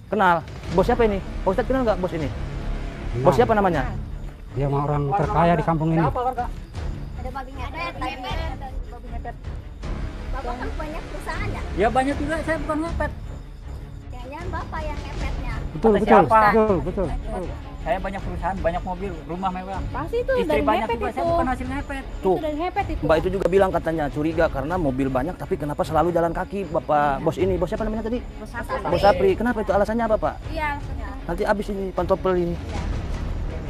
Kenal. Bos siapa ini? Pak Ustadz kenal nggak bos ini? Kenal. Bos siapa namanya? Dia mah orang terkaya di kampung ini. Ada babi ngepet, babi ngepet. Bapak kan banyak perusahaan ya? Ya banyak juga, saya bukan ngepet. Jangan bapak yang ngepetnya. Betul, Kata betul, siapa? betul. Saya banyak perusahaan, banyak mobil, rumah mewah. Pasti itu Istri dari banyak ngepet juga, itu. saya bukan hasil ngepet. Tuh, Itu dari ngepet itu. Mbak itu juga bilang katanya curiga karena mobil banyak tapi kenapa selalu jalan kaki Bapak bos ini? Bos siapa namanya tadi? Bos apa? Bos Sapri. Kenapa itu alasannya apa Pak? Iya, alasannya. Nanti habis ini pantopel ini.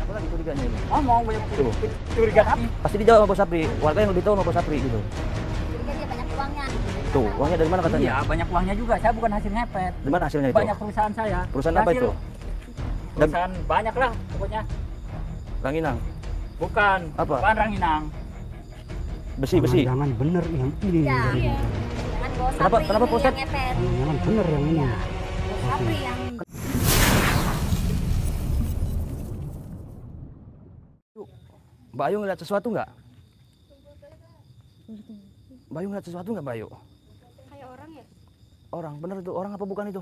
Apa lagi curiganya ini? Ngomong banyak Tuh. curiga kami. Pasti dijawab sama Bos Sapri. Warga yang lebih tahu sama Bos Sapri gitu. Jadi dia banyak uangnya. Tuh, uangnya dari mana katanya? Iya, banyak uangnya juga. Saya bukan hasil ngepet. Dari mana hasilnya itu? Banyak perusahaan saya. Perusahaan apa Hasil itu? Perusahaan banyak lah pokoknya. Ranginang. Bukan. Apa? Bukan Ranginang. Besi. Jangan bener yang ini. Iya. Iya. Jangan bos Kenapa- Sapri kenapa, ini Pak Ustadz? yang ngepet. Jangan bener yang ini. Ya. Bos Sapri yang Mbak Ayu ngeliat sesuatu nggak? Mbak Ayu ngeliat sesuatu nggak Mbak Ayu? Kayak orang ya? Orang, bener itu orang apa bukan itu?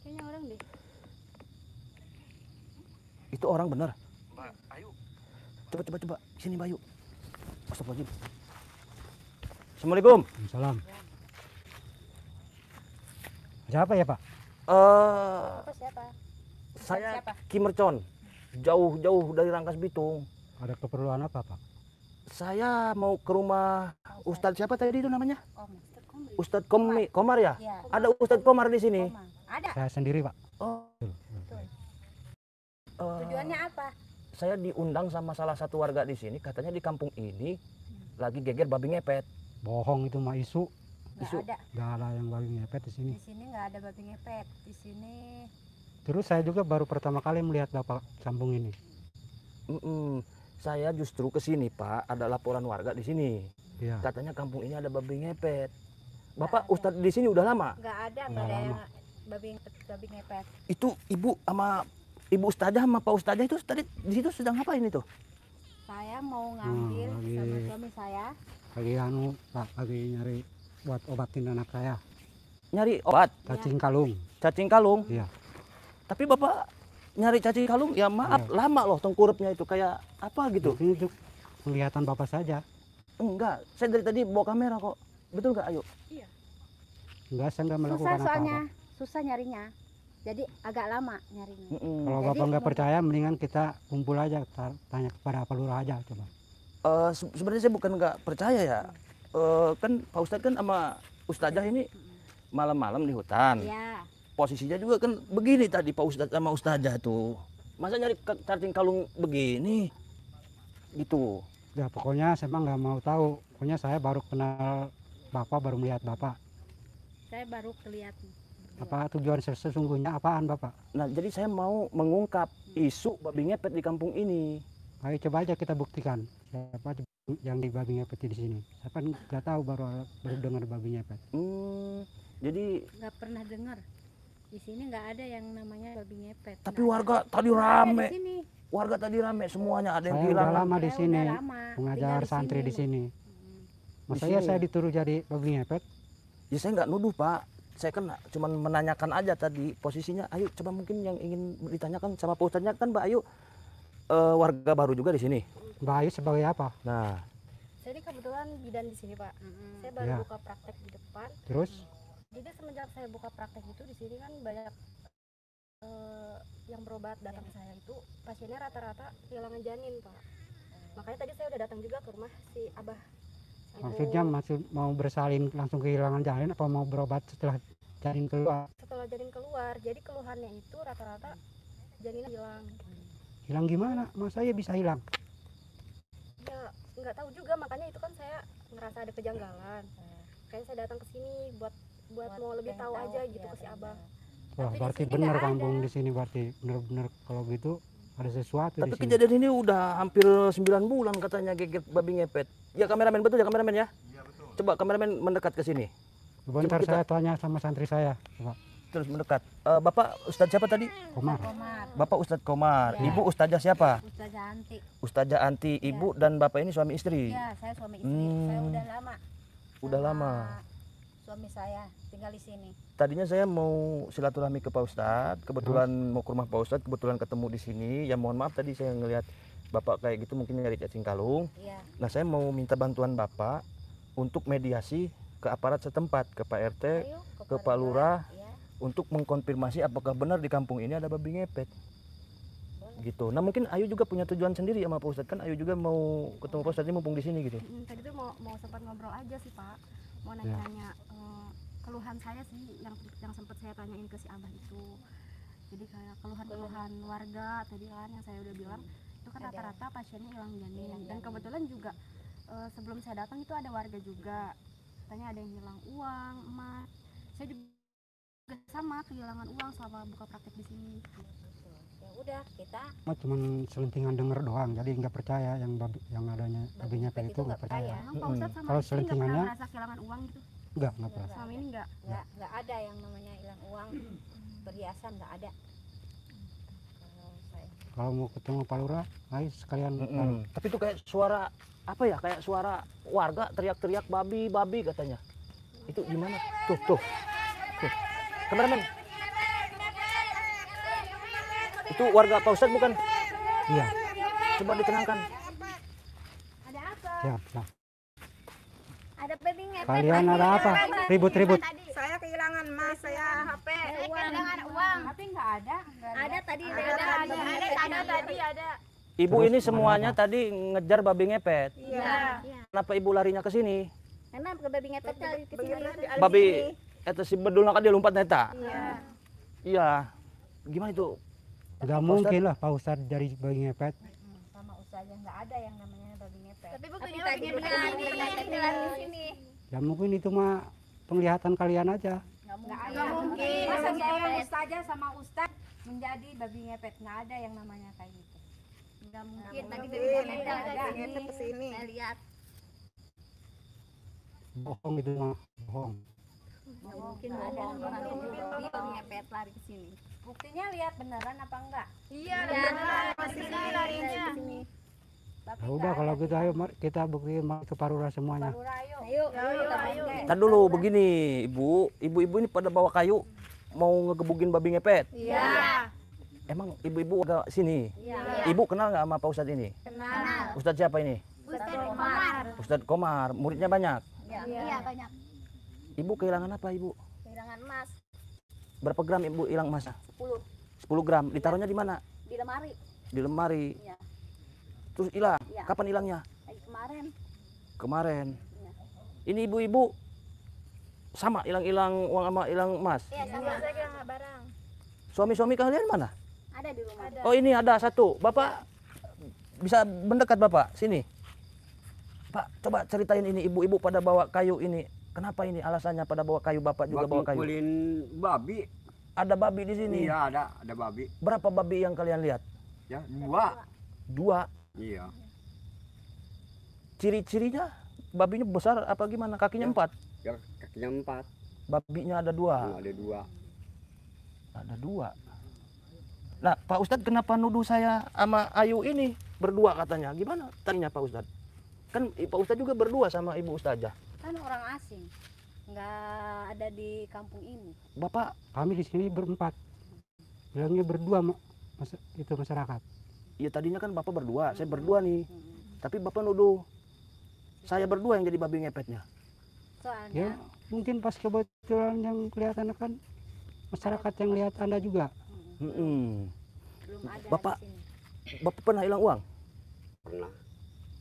Kayaknya orang deh. Itu orang bener. Mbak Ayu. Coba. Sini Mbak Ayu. Astagfirullahaladzim. Assalamualaikum. Salam. Ada apa ya Pak? apa siapa? Saya Siapa? Kimercon. Jauh dari Rangkas Bitung. Ada keperluan apa Pak? Saya mau ke rumah Ustadz siapa tadi itu namanya? Ustadz Komar ya? Iya. Ada Ustadz Komar di sini. Ada. Saya sendiri Pak. Oh. Tujuannya apa? Saya diundang sama salah satu warga di sini, katanya di kampung ini lagi geger babi ngepet. Bohong itu mah isu. Nggak Isu. ada. Gak ada yang babi ngepet di sini. Di sini nggak ada babi ngepet. Di sini Terus saya juga baru pertama kali melihat Bapak kampung ini. Saya justru ke sini Pak, ada laporan warga di sini. Iya. Katanya kampung ini ada babi ngepet. Bapak ada. Ustadz di sini udah lama. nggak ada Nggak yang lama. babi ngepet. Itu ibu sama ibu ustazah sama Pak Ustazah itu tadi di situ sedang ngapain itu? Saya mau ngambil lagi- sama suami saya. Lagi Pak, lagi nyari buat obatin anak saya. Nyari obat Cacing kalung. cacing kalung. Iya. Tapi Bapak nyari cacing kalung ya maaf Iya. lama loh tengkurapnya itu kayak apa gitu. Ini untuk penglihatan Bapak saja. Enggak, saya dari tadi bawa kamera kok. Betul nggak Ayu? Enggak, saya enggak Susah melakukan soalnya, apa-apa. susah nyarinya. Jadi agak lama nyarinya. Kalau Jadi, Bapak nggak percaya, mendingan kita kumpul aja, tanya kepada Pak Lurah aja coba. Sebenarnya saya bukan nggak percaya ya. Kan Pak Ustadz kan sama Ustazah ini malam-malam di hutan. Iya. Posisinya juga kan begini tadi Pak Ustadz sama Ustazah tuh. Masa nyari cacing kalung begini? Gitu. Ya pokoknya saya mah nggak mau tahu. Pokoknya saya baru kenal Bapak, baru melihat Bapak. Saya baru kelihatan. Apa tujuan sesungguhnya apaan Bapak? Nah, jadi saya mau mengungkap isu babi ngepet di kampung ini. Ayo coba aja kita buktikan siapa yang di babi ngepet di sini. Saya kan nggak tahu, baru dengar babi ngepet. Jadi Nggak pernah dengar. Di sini nggak ada yang namanya babi ngepet. tapi Nggak warga tadi ada. Nggak ada rame. di sini. Warga tadi rame semuanya, ada yang Saya udah bilang lama di Saya sini, udah lama mengajar tinggal santri di sini. Masa Di ya sini. saya dituruh jadi babi ngepet? ya saya nggak nuduh Pak. Saya kan cuma menanyakan aja tadi posisinya. Ayo coba mungkin yang ingin ditanyakan sama Pak Ustadznya kan Mbak Ayu warga baru juga di sini. Mbak Ayu sebagai apa? Nah, Saya ini kebetulan bidan di sini Pak. Saya baru Ya. buka praktek di depan. Terus Jadi semenjak saya buka praktek itu di sini kan banyak yang berobat datang ke saya itu pasiennya rata-rata kehilangan janin Pak. Makanya tadi saya udah datang juga ke rumah si Abah. maksudnya masih mau bersalin langsung kehilangan janin apa mau berobat setelah janin keluar? Setelah janin keluar, jadi keluhannya itu rata-rata janinnya hilang. Hilang gimana? Masa ya bisa hilang? Ya nggak tahu juga, makanya itu kan saya ngerasa ada kejanggalan. Kayaknya saya datang ke sini buat mau lebih tahu aja gitu ke si Abah. Wah, Tapi di berarti sini benar nggak kampung ada. di sini, berarti benar-benar kalau gitu ada sesuatu tapi di sini. kejadian ini udah hampir 9 bulan katanya geger babi ngepet. Ya kameramen, betul ya kameramen ya? Iya betul. Coba kameramen mendekat ke sini. Sebentar coba kita- saya tanya sama santri saya. Coba. Terus mendekat. Bapak Ustadz siapa tadi? Komar. Komar. Bapak Ustadz Komar. Ya. Ibu Ustazah siapa? Ustazah Anti. Ustazah Anti. Ibu dan Bapak ini suami istri. Ya, saya suami istri. Saya udah lama. Udah sama lama. Suami saya tinggal di sini. tadinya saya mau silaturahmi ke Pak Ustadz, kebetulan mau ke rumah Pak Ustadz, kebetulan ketemu di sini. Ya mohon maaf tadi saya ngelihat Bapak kayak gitu mungkin nyari cacing kalung. Iya. Nah saya mau minta bantuan Bapak untuk mediasi ke aparat setempat, ke Pak RT, Ayo, ke Pak Lurah, Iya. untuk mengkonfirmasi apakah benar di kampung ini ada babi ngepet. Gitu. Nah mungkin Ayu juga punya tujuan sendiri sama Pak Ustadz, kan Ayu juga mau ketemu Pak Ustadz ini mumpung di sini gitu. Tadi tuh mau sempat ngobrol aja sih Pak, mau nanya-nanya keluhan saya sih yang sempat saya tanyain ke si Abah itu. Jadi kayak keluhan-keluhan warga tadi kan yang saya udah bilang itu kan rata-rata pasiennya hilang janin, dan kebetulan juga sebelum saya datang itu ada warga juga katanya ada yang hilang uang, emas. Saya juga sama kehilangan uang selama buka praktek di sini. Ya udah kita Cuman selentingan denger doang, jadi nggak percaya yang adanya babi ngepet itu nggak percaya. Emang Pak Ustadz sama Kalau istri nggak pernah selentingannya merasa kehilangan uang gitu? nggak pernah. Selama ini nggak? nggak ada yang namanya hilang uang, perhiasan nggak ada. Kalau saya Kalau mau ketemu Pak Lurah, ayo sekalian. Tapi itu kayak suara apa ya? Kayak suara warga teriak-teriak babi katanya. Itu gimana? Tuh. Kameramen. Itu warga Pak Ustadz bukan? Iya, Coba ditenangkan. ada apa? siap. Nah, Ada babi ngepet. kalian ada apa? Ribut-ribut. Saya kehilangan emas, saya HP. Kehilangan uang. Tapi nggak ada. Ada tadi. Ada. Ibu Terus ini gimana, semuanya Pak? tadi ngejar babi ngepet. Iya. Kenapa ibu larinya ke sini? Karena ke babi ngepet kali ke sini. Babi eta si bedul nak dia lompat neta. Iya. Iya. Gimana itu? Nggak mungkin lah Pak Ustadz dari babi ngepet. Sama ustazah nggak ada yang namanya babi ngepet. Tapi Tapi buktinya tadi babi beneran ngepet. di sini. Ya mungkin itu mah penglihatan kalian aja. Nggak mungkin. Masa seorang ustazah sama ustaz menjadi babi ngepet, nggak ada yang namanya kayak gitu. Nggak mungkin tadi babi ngepet ada ngepet kesini. Saya lihat. Bohong itu mah, bohong. Nggak mungkin ada orang babi ngepet lari ke sini. Buktinya lihat beneran apa enggak? Iya. Pasti larinya. Ya udah kalau gitu ayo kita buktiin ke Pak Lurah semuanya. Ayo. Tadi dulu begini, ibu-ibu ini pada bawa kayu mau ngegebukin babi ngepet. Iya. Emang ibu-ibu agak sini. Iya. Ibu kenal nggak sama Pak Ustadz ini? Kenal. Ustadz siapa ini? Ustaz Komar. Ustadz Komar. Muridnya banyak. Iya banyak. Ibu kehilangan apa ibu? Kehilangan emas Berapa gram ibu hilang emasnya? 10 10 gram. Ditaruhnya di mana? di lemari. Di lemari. Iya. Terus hilang. Iya. Kapan hilangnya? Kemarin. Kemarin. Iya. Ini ibu-ibu sama hilang uang sama hilang emas. Iya sama. Saya kehilangan barang. Suami-suami kalian mana? Ada di rumah. Oh ini ada satu. Bapak bisa mendekat Bapak sini. Pak coba ceritain ini ibu-ibu pada bawa kayu ini. Kenapa ini alasannya pada bawa kayu? Bapak juga bawa kayu. Ngumpulin babi. Ada babi di sini. Iya ada babi. Berapa babi yang kalian lihat? Ya 2. 2. Iya. Ciri-cirinya babinya besar apa gimana? Kakinya 4. Ya kakinya 4. Babinya ada 2. Ada 2. Ada 2. Nah, Pak Ustadz kenapa nuduh saya sama Ayu ini berdua katanya? Gimana tanya Pak Ustadz? Kan Pak Ustadz juga berdua sama Ibu Ustazah. Kan orang asing. Nggak ada di kampung ini. Bapak, Kami di sini berempat. Bilangnya berdua itu masyarakat. ya tadinya kan Bapak berdua, saya berdua nih. Tapi Bapak nuduh saya berdua yang jadi babi ngepetnya. Soalnya Ya mungkin pas kebetulan yang kelihatan kan masyarakat yang lihat Anda juga. Mm-mm. belum ada Bapak- di sini. Bapak pernah hilang uang? Pernah.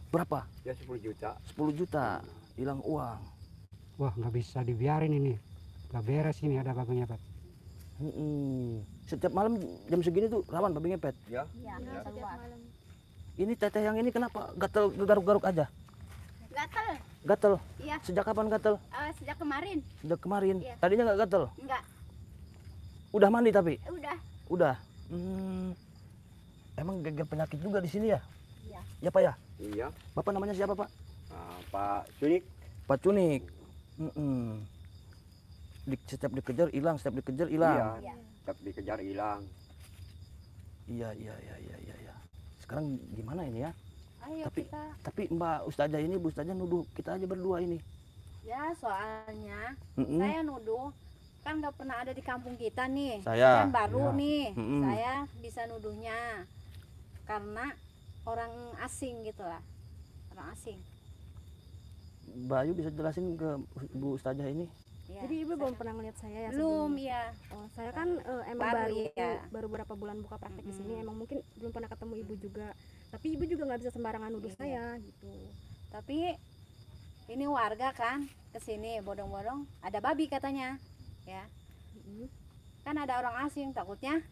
Berapa? Ya 10 juta. 10 juta hilang uang. Wah nggak bisa dibiarin ini. Nggak beres ini ada babi ngepet. Mm-mm. Setiap malam jam segini tuh rawan babi ngepet. Ya. Ya, keluar. Ini teteh yang ini kenapa gatel garuk-garuk aja? Gatel. Gatel. Iya. Sejak kapan gatel? Sejak kemarin. Sejak kemarin. Iya. Tadinya nggak gatel. Enggak. Udah mandi tapi. Udah. Udah. Emang geger penyakit juga di sini ya? Iya. Ya Pak ya? Iya. Bapak namanya siapa Pak? Pak Cunik. Pak Cunik. Setiap dikejar hilang, setiap dikejar hilang. Iya. Tetap dikejar hilang. Iya. Sekarang gimana ini ya? Ayo Tapi- kita. Tapi Mbak Ustazah ini, Bu Ustazah nuduh kita aja berdua ini. Ya soalnya Mm-mm. saya nuduh kan nggak pernah ada di kampung kita nih. Saya. Kan baru Ya. nih. Mm-mm. Saya bisa nuduhnya karena orang asing gitu lah. Orang asing. Bayu bisa jelasin ke Bu Ustazah ini? Ya, Jadi ibu belum pernah ngeliat saya ya belum sebelumnya? ya. Oh, saya kan emang Baru, baru ya. baru beberapa bulan buka praktek di sini. Mm-mm. Emang mungkin belum pernah ketemu ibu juga. Tapi ibu juga nggak bisa sembarangan nuduh Iya. saya gitu. Tapi ini warga kan kesini bodong-bodong ada babi katanya. Ya. Mm-mm. Kan ada orang asing takutnya.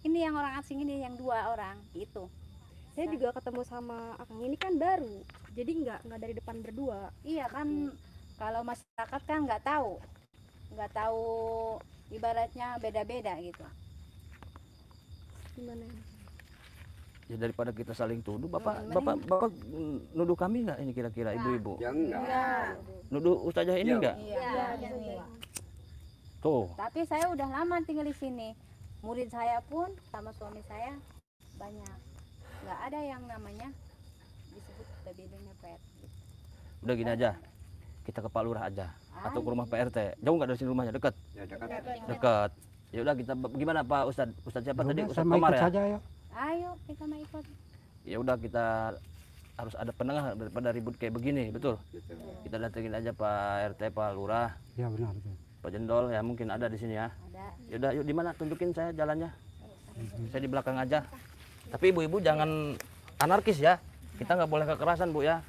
Ini yang orang asing ini yang 2 orang gitu. Saya juga ketemu sama Akang ini kan baru. Jadi nggak dari depan berdua. Iya kan kalau masyarakat kan nggak tahu ibaratnya beda-beda gitu. Gimana? Ya daripada kita saling tuduh, Bapak Mending- Bapak nuduh kami nggak ini kira-kira ibu-ibu? Ya enggak. Nuduh Ustazah ini Ya. nggak? Iya. Tuh. Tapi saya udah lama tinggal di sini. Murid saya pun sama suami saya banyak. Nggak ada yang namanya disebut babi ngepet. Udah gini aja. Kita ke Pak Lurah aja atau ke rumah PRT. Jauh nggak dari sini rumahnya? Dekat. Ya dekat. Dekat. Ya udah kita gimana Pak Ustadz? Ustadz siapa tadi? Yaudah, Ustadz sama Komar ikut ya? saja ya. Ayo kita mau ikut. Ya udah kita harus ada penengah daripada ribut kayak begini, betul? Gitu. Kita datengin aja Pak RT, Pak Lurah, Ya benar itu. Pak Jendol ya mungkin ada di sini ya. Ada. Yaudah yuk di mana tunjukin saya jalannya. Saya di belakang aja. Tapi ibu-ibu jangan anarkis ya. Kita nggak boleh kekerasan Bu ya.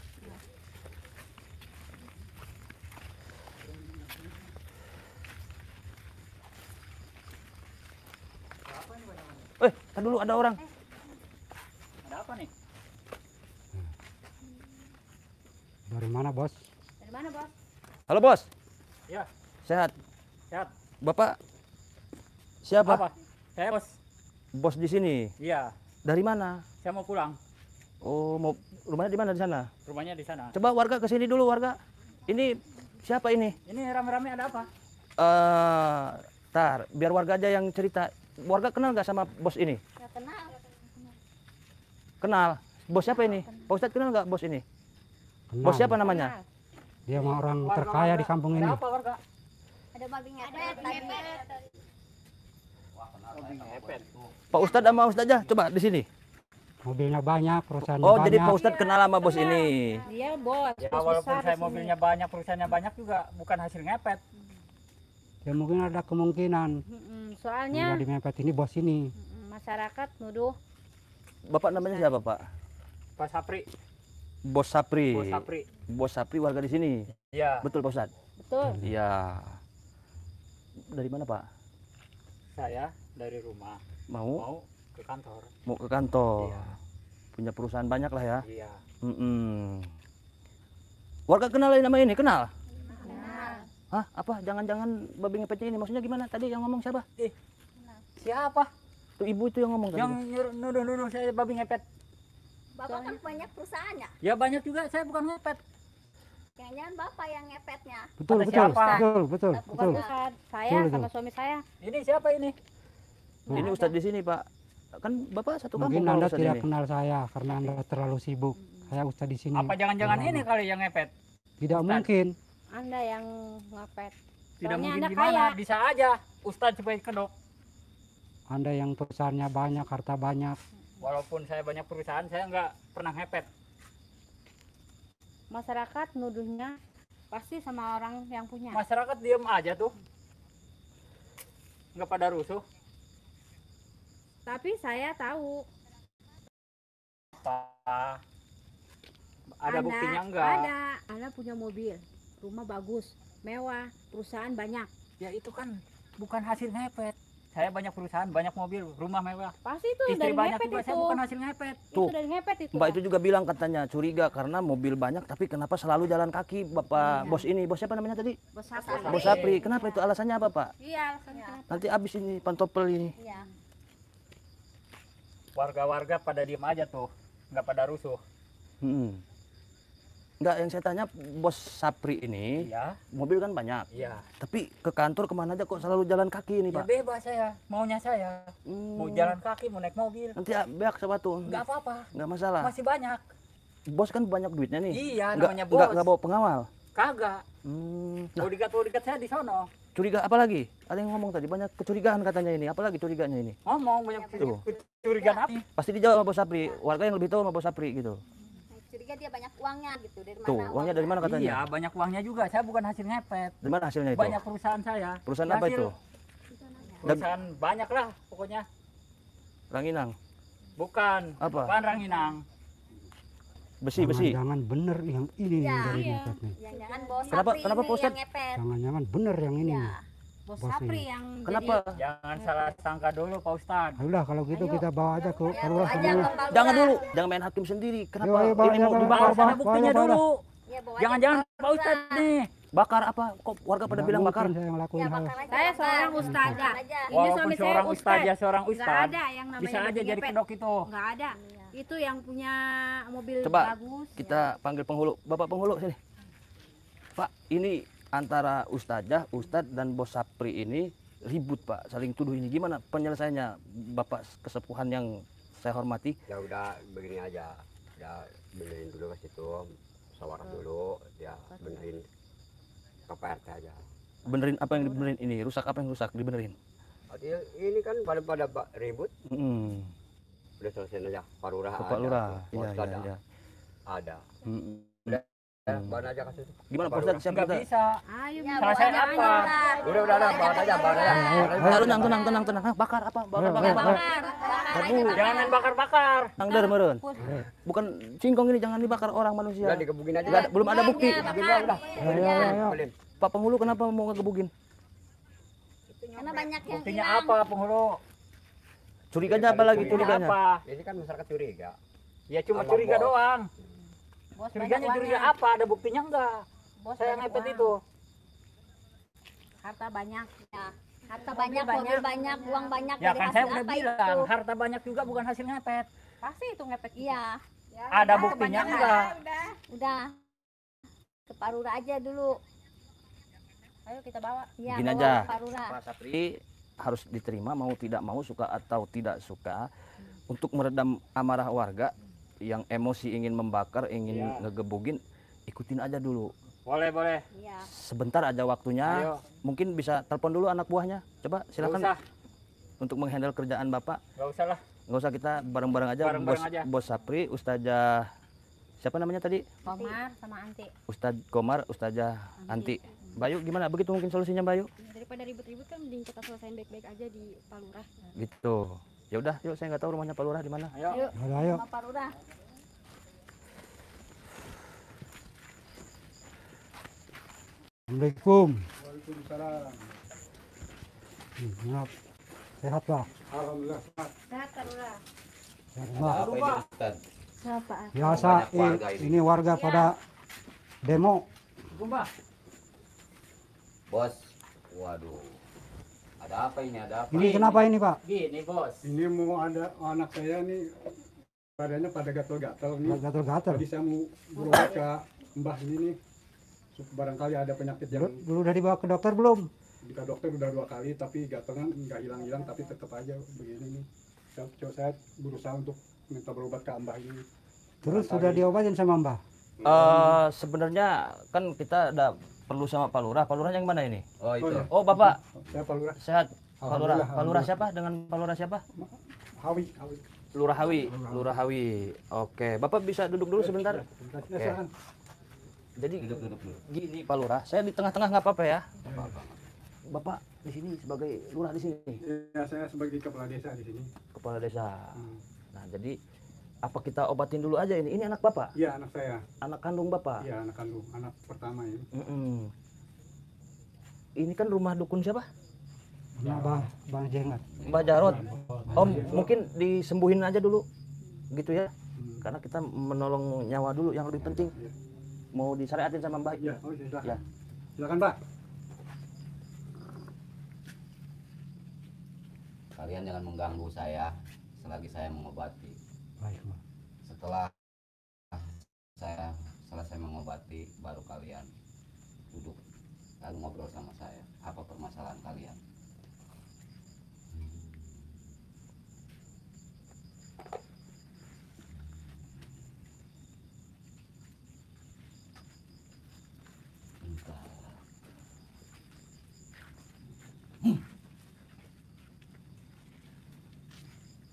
Tar dulu ada orang. Ada apa nih? Dari mana bos? Dari mana bos? Halo bos. Ya, Sehat. sehat. Bapak siapa? Apa? Saya bos. Bos di sini. Iya, Dari mana? saya mau pulang. Oh, mau rumahnya di mana di sana? Rumahnya di sana. Coba warga ke sini dulu warga. Ini siapa ini? Ini rame-rame ada apa? Tar, biar warga aja yang cerita. Warga kenal nggak sama bos ini? Nggak kenal. Kenal. Bos siapa ini? Pak Ustadz kenal nggak bos ini? Kenal. Bos siapa namanya? Dia mah orang terkaya di kampung ini. Ada apa warga? Ada babi ngepet tadi. Pak Ustadz sama Ustadzah coba di sini. Mobilnya banyak, perusahaannya Oh, banyak. jadi Pak Ustadz kenal sama bos ini. Dia bos. Ya bos walaupun besar saya di sini. mobilnya banyak, perusahaannya banyak juga bukan hasil ngepet. Ya mungkin ada kemungkinan Soalnya yang di mepet ini bos ini. masyarakat nuduh Bapak namanya siapa Pak? Pak Sapri, Bos Sapri. Bos Sapri. Bos Sapri warga di sini. Iya, Betul Pak Ustadz? betul. Iya. Dari mana Pak? saya dari rumah Mau? mau ke kantor. Mau ke kantor. Iya. Punya perusahaan banyak lah ya. Iya. Mm-mm. Warga kenal nama ini? Kenal? Kenal. Hah? Apa? Jangan-jangan babi ngepetnya ini? Maksudnya gimana? Tadi yang ngomong siapa? Siapa? Tuh ibu itu yang ngomong tadi. Yang nuduh-nuduh saya babi ngepet? Bapak kan banyak perusahaannya. Ya banyak juga, saya bukan ngepet. Jangan bapak yang ngepetnya. Betul, Ada betul, siapa? betul, betul, Bukan betul. bukan saya Betul, sama betul. suami saya. Ini siapa ini? Ini Ustadz di sini Pak. Kan Bapak satu kampung Mungkin sama Anda Ustadz tidak ini. kenal saya karena Anda terlalu sibuk. Saya Ustadz di sini. Apa jangan-jangan Lama. ini kali yang ngepet? Tidak Ustadz? mungkin. Anda yang ngepet. Tidak Soalnya mungkin Anda gimana? kaya. Bisa aja Ustadz sebagai kedok. Anda yang perusahaannya banyak, harta banyak. Walaupun saya banyak perusahaan, saya nggak pernah ngepet. Masyarakat nuduhnya pasti sama orang yang punya. Masyarakat diem aja tuh. Nggak pada rusuh. Tapi saya tahu. Apa? Ada Anda- buktinya enggak? Ada. Anda punya mobil, rumah bagus, mewah, perusahaan banyak. Ya itu kan bukan hasil ngepet. Saya banyak perusahaan, banyak mobil, rumah mewah. Pasti itu Istri dari banyak ngepet juga, itu. saya bukan hasil ngepet. Tuh. Itu dari ngepet itu. Mbak itu juga bilang katanya curiga karena mobil banyak tapi kenapa selalu jalan kaki Bapak bos ini? Bos siapa namanya tadi? Bos Sapri. Bos Sapri. Kenapa itu alasannya apa Pak? Iya, alasannya kenapa? Nanti abis ini pantopel ini. Iya. Warga-warga pada diem aja tuh, nggak pada rusuh. Enggak, yang saya tanya bos Sapri ini Iya, mobil kan banyak. iya. Tapi ke kantor kemana aja kok selalu jalan kaki ini Ya Pak? bebas saya, maunya saya. Mau jalan kaki, mau naik mobil, Nanti beak sepatu. nggak apa-apa. Nggak masalah. Masih banyak. Bos kan banyak duitnya nih. Iya, Nggak- namanya nggak bos. bawa pengawal. Kagak. Nah, Bodyguard saya di sono. curiga apa lagi? Ada yang ngomong tadi banyak kecurigaan katanya ini. Apalagi curiganya ini? Ngomong banyak Tuh. kecurigaan apa? Pasti dijawab sama Bos Sapri. Warga yang lebih tahu sama Bos Sapri gitu. Curiga dia banyak uangnya gitu. Dari Tuh, mana uangnya dari mana katanya? Iya, banyak uangnya juga. Saya bukan hasil ngepet. Dari mana hasilnya itu? Banyak perusahaan saya. Perusahaan apa Hasil itu? Perusahaan banyak lah pokoknya. Ranginang. Bukan. Apa? Bukan Ranginang. Besi. Jangan bener yang ini Ya, yang dari iya. ngepet nih. Jangan-jangan bos Kenapa- Sapri kenapa, ini Pak Ustadz? yang ngepet. Jangan bener yang ini. Ya. Bos Bos Sapri ini. yang Kenapa? Jangan salah sangka dulu Pak Ustad. Ayolah kalau gitu Ayo. kita bawa aja ke Ya, Palura aja sendiri. ke Palura. Jangan dulu, jangan main hakim sendiri. Kenapa Ayo, bawa, ini mau bawa, dibakar? bawa. Ada buktinya bawa. dulu. Ya, bawa aja Jangan-jangan ke Pak Ustad nih. Bakar apa? Kok warga pada Nggak bilang mungkin bakar? saya yang lakuin Ya, hal. bakar aja. Saya bakar. seorang ustazah. Bakar aja. Ini Walaupun suami saya seorang ustad. ustaz, seorang Nggak ustad. ada yang namanya Bisa aja babi jadi ngepet. kedok itu. Nggak ada. Itu yang punya mobil Coba bagus. kita panggil penghulu. Bapak penghulu sini. Pak, ini antara ustazah, ustadz dan Bos Sapri ini ribut Pak, saling tuduh ini. Gimana penyelesaiannya Bapak kesepuhan yang saya hormati? Ya udah begini aja. Udah benerin dulu ke situ. Sawarah dulu. Ya benerin ke PRT aja. Benerin apa yang dibenerin ini? Rusak apa yang rusak? Dibenerin. Artinya ini kan pada ribut. Mm. Udah selesai aja. Pak Lurah Ke ada. Pak Lurah. Pak Iya, Ustadz iya, iya. ada. Mm-mm. Ya, bawa aja ke situ. Gimana Pak Pak Ustadz? Siap Nggak kita? bisa. Ayo Ya, Bu. bawa Selesai aja apa? ke Palura. Udah bawa aja. Ah, tenang. Hah, bakar apa? Bakar. Ya, bakar. Bakar aja, bakar. Jangan main bakar-bakar. Nang der meureun. Bukan singkong ini jangan dibakar orang manusia. Udah dikebukin aja. Nggak ada- belum ada bukti. Ya, Begini bakar. udah. Ayo. Beliin. Pak penghulu kenapa mau ngegebugin? Karena banyak yang Buktinya hilang. apa penghulu? Curiganya apa lagi Buktinya curiganya? apa? Ini kan masyarakat curiga. Ya cuma Sama curiga bos. doang. Bos Curiganya banyak curiga uangnya. apa? Ada buktinya enggak? Bos Saya banyak ngepet uang. itu. Harta banyak. Ya. Harta banyak, mobil banyak, uang banyak. Ya dari kan hasil saya udah apa bilang, itu? harta banyak juga bukan hasil ngepet. Pasti itu ngepet. Iya, Ada buktinya enggak? udah. Ke Palura aja dulu. Ayo kita bawa. Iya, Gini bawa aja. ke Palura. Pak Sapri harus diterima mau tidak mau, suka atau tidak suka, untuk meredam amarah warga yang emosi ingin membakar, ingin Iya. ngegebugin, ikutin aja dulu. Boleh. Iya. Sebentar aja waktunya. Ayo. Mungkin bisa telepon dulu anak buahnya. Coba Nggak silakan usah. untuk menghandle kerjaan Bapak. Nggak usah lah. Nggak usah, kita bareng-bareng aja. Bareng-bareng aja. Bos Sapri, Ustazah siapa namanya tadi? Komar sama Anti. Ustadz Komar, Ustazah Anti. Bayu gimana? Begitu mungkin solusinya Bayu? Daripada ribut-ribut kan mending kita selesaiin baik-baik aja di Palura. Gitu. Ya udah, yuk, saya nggak tahu rumahnya Pak Lurah di mana. Ayo. Ayo. Sama Palura. Assalamualaikum. Maaf. Sehat Pak. Sehat Palura. Sehat Pak. Siapa? Biasa ini warga pada demo. Gumba. Bos, waduh, ada apa ini? Ada apa? Ini kenapa ini Pak? Gini bos. Ini mau ada anak saya nih badannya pada gatal-gatal nih. Gatal-gatal. Tadi saya mau berobat ke Mbah ini nih. Barangkali ada penyakit yang Belum udah dibawa ke dokter belum? di dokter udah 2 kali tapi gatalnya nggak hilang-hilang tapi tetap aja begini nih. Saya berusaha untuk minta berobat ke Mbah ini. Terus sudah diobatin sama Mbah? Sebenarnya kan kita ada perlu sama Pak Lurah. Pak Lurah yang mana ini? Oh itu. iya. Oh Bapak, Saya Pak Lurah. sehat. Pak Lurah. Alhamdulillah, Pak Lurah siapa? Dengan Pak Lurah siapa? Hawi. Lurah Hawi. Lurah Hawi. Oke, Bapak bisa duduk dulu sebentar. Silakan. Jadi Duduk dulu. gini Pak Lurah, saya di tengah-tengah nggak apa-apa ya. Bapak di sini sebagai lurah di sini, Ya, saya sebagai kepala desa di sini. kepala desa. Hmm. Nah, jadi apa kita obatin dulu aja ini? Ini anak Bapak, Iya, anak saya. anak kandung Bapak. Iya, anak kandung, anak pertama ini. Mm-mm. Ini kan rumah dukun siapa? Bang Jengat. Mbak Jarot. Om, mungkin disembuhin aja dulu, gitu ya. Hmm. Karena kita menolong nyawa dulu yang lebih penting. Iya. Mau disyariatin sama Mbak. Iya, oh silakan. Ya. Silakan, Pak. Kalian jangan mengganggu saya selagi saya mengobati. Baik Pak. Setelah saya selesai mengobati, baru kalian duduk lalu ngobrol sama saya. Apa permasalahan kalian?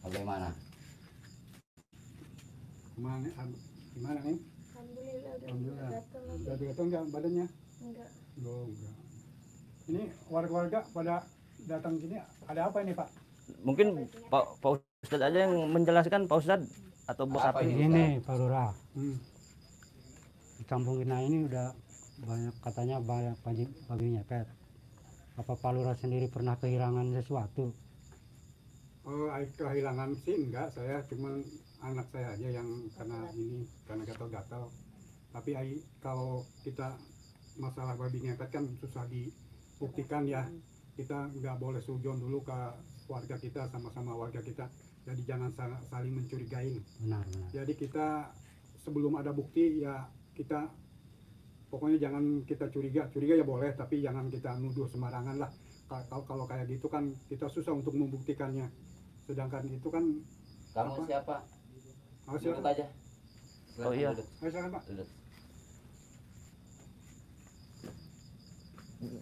Bagaimana? Gimana nih? Alhamdulillah. Udah gatal enggak badannya? Enggak. Oh, enggak. Ini warga-warga pada datang gini ada apa ini Pak? Mungkin Pak Ustadz aja yang menjelaskan, Pak Ustadz atau Bos Apa Sapri. ini? Ini Pak Lurah, Hmm. di kampung kita ini udah banyak, katanya banyak babi ngepet. Apa Pak Lurah sendiri pernah kehilangan sesuatu? Oh, kehilangan sih enggak, saya cuma anak saya aja yang karena gatal-gatal. Tapi kalau kita masalah babi ngepet kan susah dibuktikan ya. Kita nggak boleh sujon dulu ke warga kita, sama-sama warga kita. Jadi jangan saling mencurigain. Benar. Jadi kita sebelum ada bukti ya kita pokoknya jangan kita curiga ya boleh, tapi jangan kita nuduh sembarangan lah. Kalau kayak gitu kan kita susah untuk membuktikannya. Sedangkan itu kan Kamu apa? siapa? Oh, Duduk silakan. aja. Oh iya. Duduk. Ayo, silakan Pak. Duduk.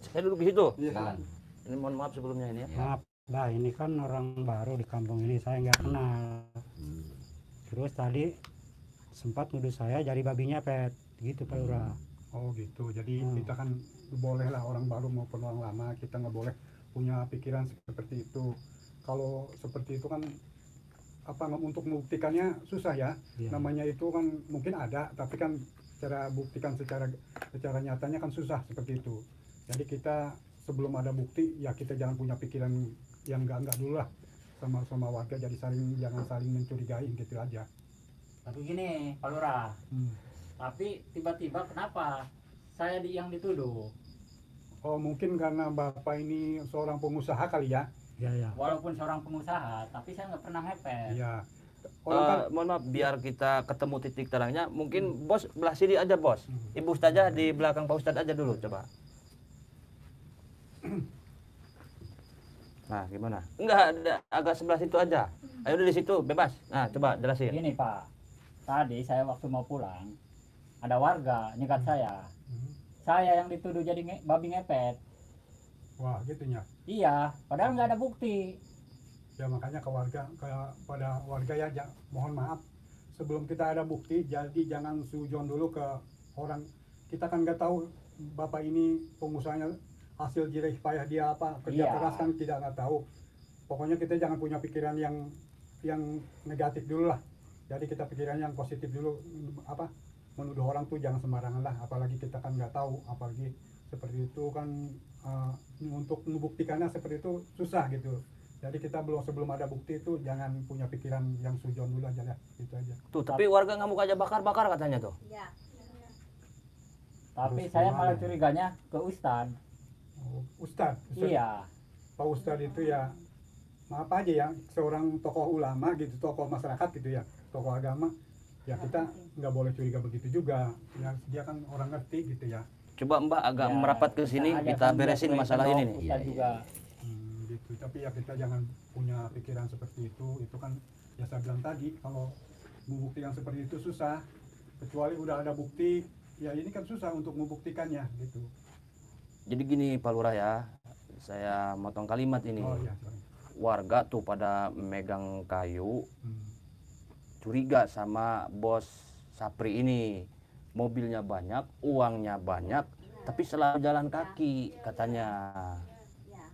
Saya duduk di situ. Iya. Silakan. Ini mohon maaf sebelumnya ini ya. Ya. Maaf, bah ini kan orang baru di kampung ini, saya nggak kenal. Terus tadi sempat nuduh saya jadi babi ngepet, gitu Pak Lurah. Oh gitu. Jadi kita kan boleh lah, orang baru maupun orang lama, kita nggak boleh punya pikiran seperti itu. Kalau seperti itu kan untuk membuktikannya susah ya. Iya. Namanya itu kan mungkin ada, tapi kan cara buktikan secara nyatanya kan susah seperti itu. Jadi kita sebelum ada bukti ya kita jangan punya pikiran yang enggak dulu lah sama warga, jadi jangan saling mencurigai gitu aja. Tapi gini Pak Lurah, tapi tiba-tiba kenapa saya yang dituduh? Oh mungkin karena Bapak ini seorang pengusaha kali ya. Ya. Walaupun seorang pengusaha, tapi saya nggak pernah ngepet. Iya. Orang kan Mohon maaf, biar kita ketemu titik terangnya, mungkin Bos belah sini aja Bos. Ibu Ustazah di belakang Pak Ustadz aja dulu coba. Nah gimana? Enggak, ada agak sebelah situ aja. Ayo di situ bebas. Nah coba jelasin. Gini Pak, tadi saya waktu mau pulang, ada warga nyegat saya. Saya yang dituduh jadi babi ngepet. wah gitunya. Iya, padahal nggak ada bukti. Ya makanya pada warga ya mohon maaf, sebelum kita ada bukti jadi jangan sujon dulu ke orang. Kita kan nggak tahu Bapak ini pengusahanya hasil jerih payah dia apa, kerja Iya. keras kan tidak nggak tahu. Pokoknya kita jangan punya pikiran yang negatif dulu lah. Jadi kita pikiran yang positif dulu, menuduh orang tuh jangan sembarangan lah, apalagi kita kan nggak tahu, apalagi seperti itu kan untuk membuktikannya seperti itu susah gitu. Jadi kita sebelum ada bukti itu jangan punya pikiran yang sujon dulu aja ya, gitu aja. Tuh, tapi warga ngamuk aja bakar-bakar katanya tuh. Ya. Tapi Terus saya gimana? malah curiganya ke Ustad. Oh, Ustadz. Iya. Pak Ustadz itu ya maaf aja ya, seorang tokoh ulama gitu, tokoh masyarakat gitu ya, tokoh agama. Ya kita nggak boleh curiga begitu juga. Ya dia kan orang ngerti gitu ya. Coba Mbak agak Ya, merapat ke sini, aja kita kan beresin biar masalah ini nih. Ustad juga. Gitu. Tapi ya kita jangan punya pikiran seperti itu. Itu kan ya saya bilang tadi, kalau membuktikan seperti itu susah. Kecuali udah ada bukti, ya ini kan susah untuk membuktikannya gitu. Jadi gini Pak Lurah ya, saya motong kalimat ini. Oh iya. Sorry. Warga tuh pada megang kayu, curiga sama Bos Sapri ini. Mobilnya banyak, uangnya banyak, tapi selalu jalan kaki katanya. Ya.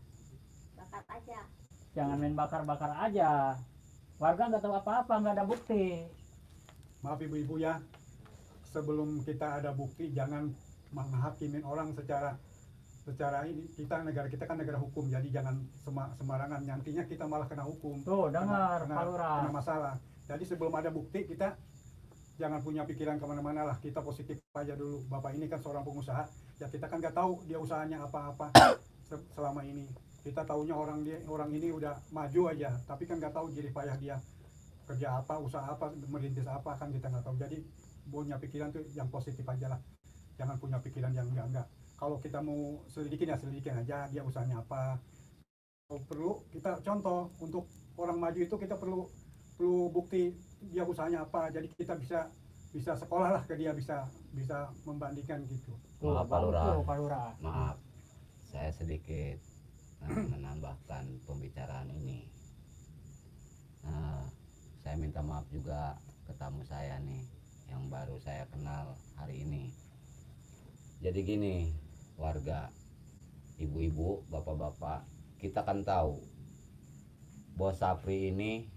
Bakar aja. Jangan main bakar-bakar aja. Warga nggak tahu apa-apa, nggak ada bukti. Maaf ibu-ibu ya, sebelum kita ada bukti jangan menghakimin orang secara ini. Negara kita kan negara hukum, jadi jangan sembarangan, nantinya kita malah kena hukum. Tuh, dengar kena, Pak Lurah. kena masalah. Jadi sebelum ada bukti kita jangan punya pikiran kemana-mana lah, kita positif aja dulu. Bapak ini kan seorang pengusaha, ya kita kan nggak tahu dia usahanya apa-apa selama ini. Kita taunya orang ini udah maju aja, tapi kan nggak tahu jerih payah dia kerja apa, usaha apa, merintis apa, kan kita nggak tahu. Jadi punya pikiran tuh yang positif aja lah, jangan punya pikiran yang enggak. Kalau kita mau selidikin aja dia usahanya apa. Kalau perlu kita contoh, untuk orang maju itu kita perlu bukti dia usahanya apa, jadi kita bisa sekolah lah ke dia, bisa membandingkan gitu. Maaf Pak Lurah. Pak Lurah. Maaf, saya sedikit menambahkan pembicaraan ini. minta maaf juga ke tamu saya nih yang baru saya kenal hari ini. Jadi gini, warga, ibu-ibu, bapak-bapak, kita kan tahu Bos Sapri ini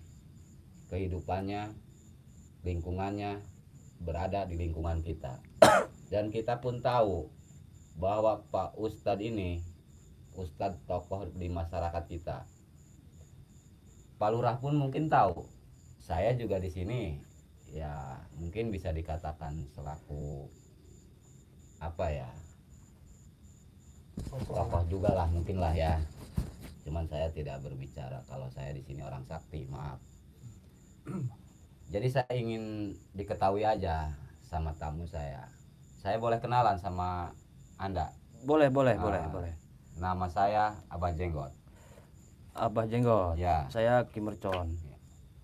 kehidupannya, lingkungannya berada di lingkungan kita. Dan kita pun tahu bahwa Pak Ustadz ini Ustadz tokoh di masyarakat kita. Pak Lurah pun mungkin tahu. Saya juga di sini ya mungkin bisa dikatakan selaku apa ya, tokoh juga lah mungkin lah ya. Cuman saya tidak berbicara kalau saya di sini orang sakti, maaf. Jadi saya ingin diketahui aja sama tamu saya. Saya boleh kenalan sama Anda? Boleh. Nama saya Abah Jenggot. Abah Jenggot. Ya. Saya Ki Mercon.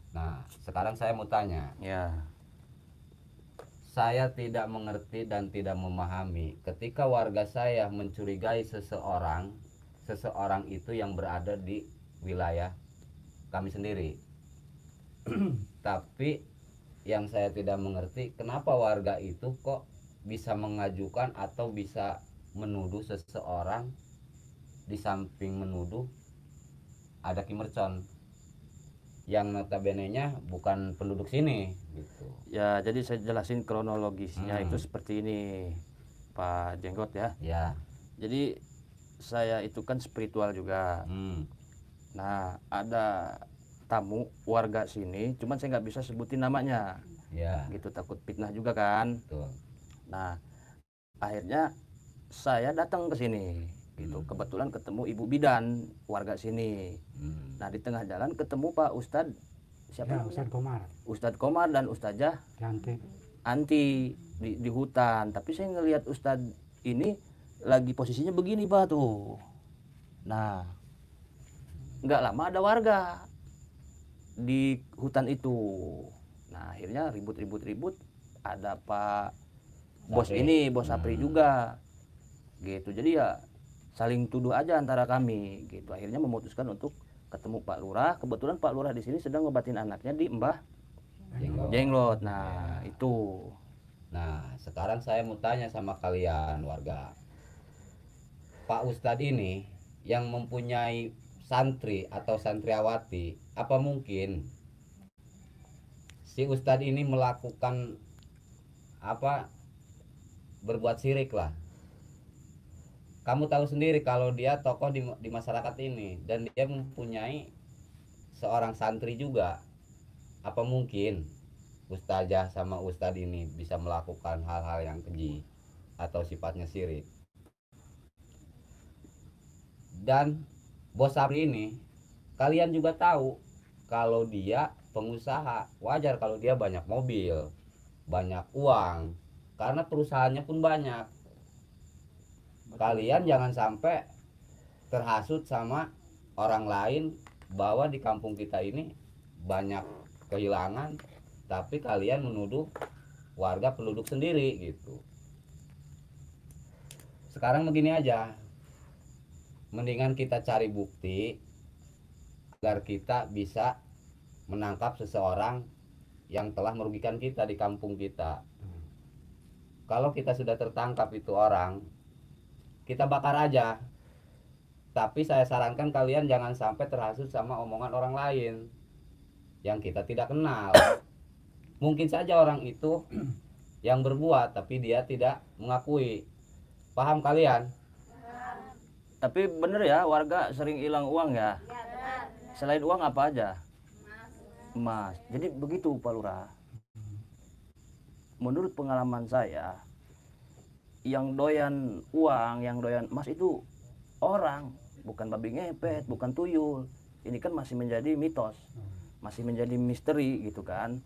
Nah, sekarang saya mau tanya. Ya. Saya tidak mengerti dan tidak memahami ketika warga saya mencurigai seseorang itu yang berada di wilayah kami sendiri. Tapi yang saya tidak mengerti kenapa warga itu kok bisa mengajukan atau bisa menuduh seseorang, di samping menuduh ada Ki Mercon yang notabene-nya bukan penduduk sini gitu. Ya, jadi saya jelasin kronologisnya itu seperti ini, Pak Jenggot ya. Ya. Jadi saya itu kan spiritual juga. Nah, ada tamu warga sini, cuman saya nggak bisa sebutin namanya. Ya. Gitu, takut fitnah juga kan. Betul. Nah, akhirnya saya datang ke sini. Gitu. Kebetulan ketemu Ibu Bidan warga sini. Nah, di tengah jalan ketemu Pak Ustadz siapa? Ya, Ustadz Komar. Ustadz Komar dan Ustazah Anti di hutan. Tapi saya ngelihat Ustadz ini lagi posisinya begini Pak tuh. Nah, nggak lama ada warga di hutan itu. Nah, akhirnya ribut. Ada Pak Bos ini, Bos Sapri juga. Gitu. Jadi ya saling tuduh aja antara kami gitu. Akhirnya memutuskan untuk ketemu Pak Lurah. Kebetulan Pak Lurah di sini sedang ngobatin anaknya di Mbah Jenglot. Nah, itu. Nah, sekarang saya mau tanya sama kalian warga. Pak Ustadz ini yang mempunyai santri atau santriawati, apa mungkin si Ustadz ini melakukan apa, berbuat syirik lah? Kamu tahu sendiri kalau dia tokoh di masyarakat ini dan dia mempunyai seorang santri juga. Apa mungkin ustazah sama ustadz ini bisa melakukan hal-hal yang keji atau sifatnya syirik? Dan Bos Sapri ini kalian juga tahu kalau dia pengusaha. Wajar kalau dia banyak mobil, banyak uang, karena perusahaannya pun banyak. Kalian jangan sampai terhasut sama orang lain bahwa di kampung kita ini banyak kehilangan, tapi kalian menuduh warga penduduk sendiri gitu. Sekarang begini aja, mendingan kita cari bukti agar kita bisa menangkap seseorang yang telah merugikan kita di kampung kita. Kalau kita sudah tertangkap itu orang, kita bakar aja. Tapi saya sarankan kalian jangan sampai terhasut sama omongan orang lain yang kita tidak kenal. Mungkin saja orang itu yang berbuat tapi dia tidak mengakui. Paham kalian? Tapi bener ya, warga sering hilang uang ya? Selain uang apa aja? Emas. Jadi begitu Pak Lurah. Menurut pengalaman saya, yang doyan uang, yang doyan emas itu orang, bukan babi ngepet, bukan tuyul. Ini kan masih menjadi mitos, masih menjadi misteri gitu kan.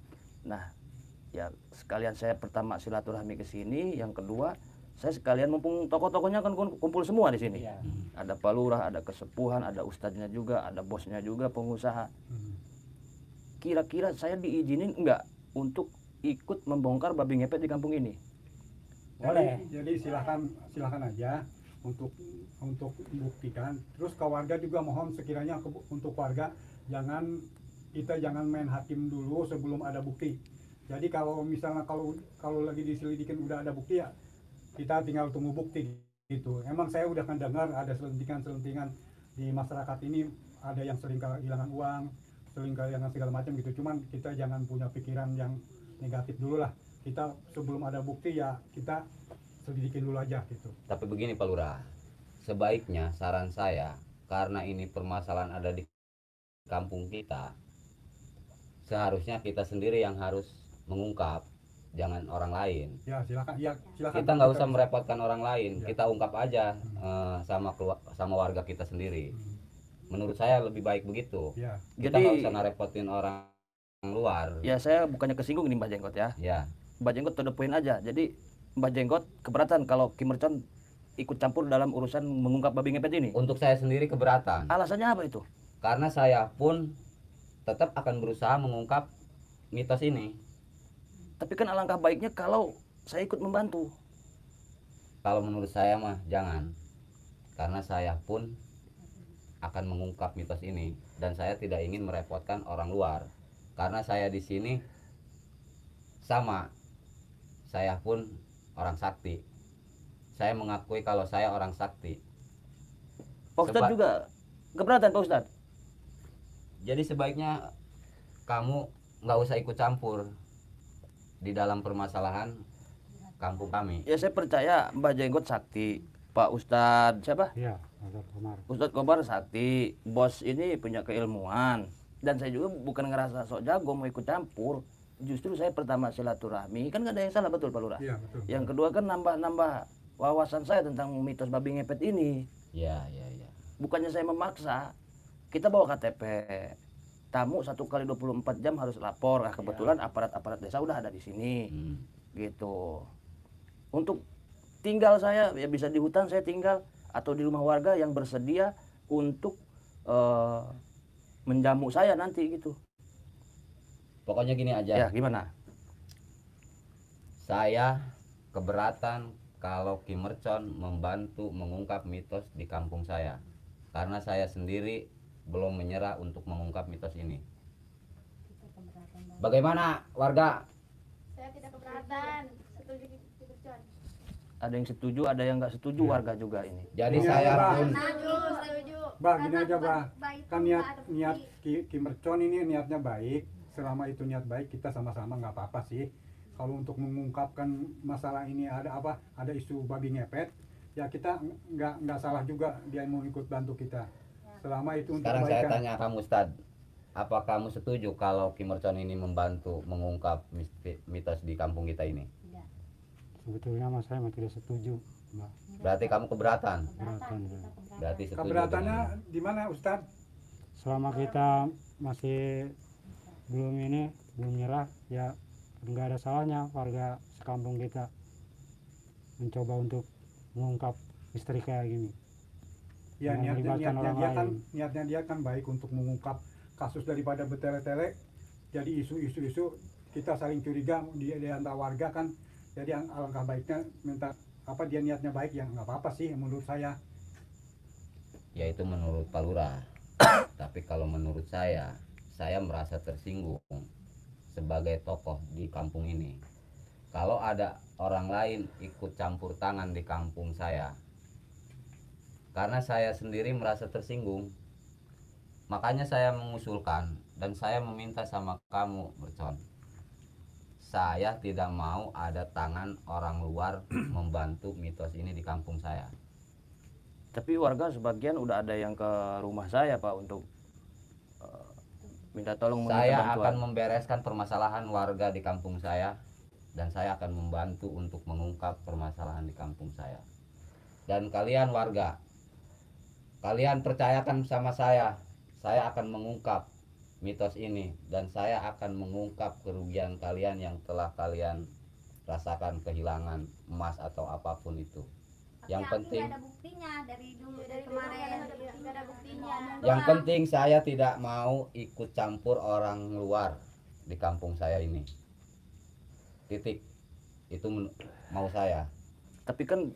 Nah, ya sekalian saya pertama silaturahmi ke sini, yang kedua saya sekalian mumpung tokoh-tokohnya kan kumpul semua di sini. Ada Pak Lurah, ada kesepuhan, ada ustadznya juga, ada bosnya juga, pengusaha. Kira-kira saya diizinin enggak untuk ikut membongkar babi ngepet di kampung ini? Boleh. Jadi silakan aja untuk buktikan. Terus ke warga juga mohon sekiranya untuk warga jangan kita jangan main hakim dulu sebelum ada bukti. Jadi kalau misalnya kalau lagi diselidikin udah ada bukti ya kita tinggal tunggu bukti gitu. Emang saya udah kan dengar ada selentingan di masyarakat ini, ada yang sering kehilangan uang, sering kehilangan segala macam gitu. Cuman kita jangan punya pikiran yang negatif dulu lah. Kita sebelum ada bukti ya kita selidikin dulu aja gitu. Tapi begini Pak Lurah, sebaiknya saran saya, karena ini permasalahan ada di kampung kita, seharusnya kita sendiri yang harus mengungkap, jangan orang lain. Ya silakan, Kita nggak usah merepotkan orang lain, kita ungkap aja sama warga kita sendiri. Menurut saya lebih baik begitu. Kita nggak usah ngerepotin orang luar. Ya saya bukannya kesinggung nih Mbah Jenggot ya. Ya. Mbah Jenggot to the point aja. Jadi Mbah Jenggot keberatan kalau Ki Mercon ikut campur dalam urusan mengungkap babi ngepet ini? Untuk saya sendiri keberatan. Alasannya apa itu? Karena saya pun tetap akan berusaha mengungkap mitos ini. Tapi kan alangkah baiknya kalau saya ikut membantu. Kalau menurut saya mah jangan. Karena saya pun akan mengungkap mitos ini dan saya tidak ingin merepotkan orang luar. Karena saya di sini sama. Saya pun orang sakti. Saya mengakui kalau saya orang sakti. Pak Ustadz juga keberatan Pak Ustadz? Jadi sebaiknya kamu nggak usah ikut campur di dalam permasalahan kampung kami. Ya saya percaya Mbah Jenggot sakti. Pak Ustadz siapa? Iya, Ustadz Komar. Ustadz Komar sakti. Bos ini punya keilmuan. Dan saya juga bukan ngerasa sok jago mau ikut campur. Justru saya pertama silaturahmi. Kan nggak ada yang salah, betul Pak Lurah? Iya, betul. Yang kedua kan nambah wawasan saya tentang mitos babi ngepet ini. Iya. Bukannya saya memaksa. Kita bawa KTP. Tamu 1 kali 24 jam harus lapor. Nah, kebetulan aparat-aparat desa udah ada di sini. Gitu. Untuk tinggal saya ya bisa di hutan saya tinggal atau di rumah warga yang bersedia untuk menjamu saya nanti gitu. Pokoknya gini aja. Ya, gimana? Saya keberatan kalau Ki Mercon membantu mengungkap mitos di kampung saya. Karena saya sendiri belum menyerah untuk mengungkap mitos ini. Bagaimana warga? Saya tidak keberatan. Setuju Ki Mercon. Ada yang setuju, ada yang nggak setuju warga juga ini. Jadi Ini saya apa? pun Setuju. Bah, gini aja bah, baik kan pun niat nggak ada bukti. niat Ki Mercon ini niatnya baik. Selama itu niat baik kita sama-sama nggak apa-apa sih. Kalau untuk mengungkapkan masalah ini ada isu babi ngepet, ya kita nggak salah juga dia mau ikut bantu kita. Selama itu untuk sekarang saya kebaikan. tanya kamu Ustadz, apa kamu setuju kalau Ki Mercon ini membantu mengungkap mitos di kampung kita ini? Sebetulnya mas saya tidak setuju, Mbak. Berarti kamu keberatan? Keberatan, ya. Berarti setuju Keberatannya dengan- di mana Ustadz? Selama kita masih belum nyerah, ya nggak ada salahnya warga sekampung kita mencoba untuk mengungkap misteri kayak gini. Ya Dengan melibatkan orang lain. niatnya dia kan baik untuk mengungkap kasus daripada bertele-tele. Jadi isu-isu kita saling curiga di antara warga kan. Jadi alangkah baiknya minta dia niatnya baik ya nggak apa-apa sih menurut saya. Ya itu menurut Pak Lurah. Tapi kalau menurut saya merasa tersinggung sebagai tokoh di kampung ini. Kalau ada orang lain ikut campur tangan di kampung saya, karena saya sendiri merasa tersinggung, makanya saya mengusulkan dan saya meminta sama kamu Mercon, saya tidak mau ada tangan orang luar membantu mitos ini di kampung saya. Tapi warga sebagian udah ada yang ke rumah saya Pak untuk minta tolong meminta Saya bantuan. akan membereskan permasalahan warga di kampung saya dan saya akan membantu untuk mengungkap permasalahan di kampung saya. Dan kalian warga, kalian percayakan sama saya akan mengungkap mitos ini dan saya akan mengungkap kerugian kalian yang telah kalian rasakan kehilangan emas atau apapun itu. Yang penting nggak ada buktinya dari dulu dari kemarin nggak ada buktinya. yang penting saya tidak mau ikut campur orang luar di kampung saya ini. Titik. Itu mau saya. Tapi kan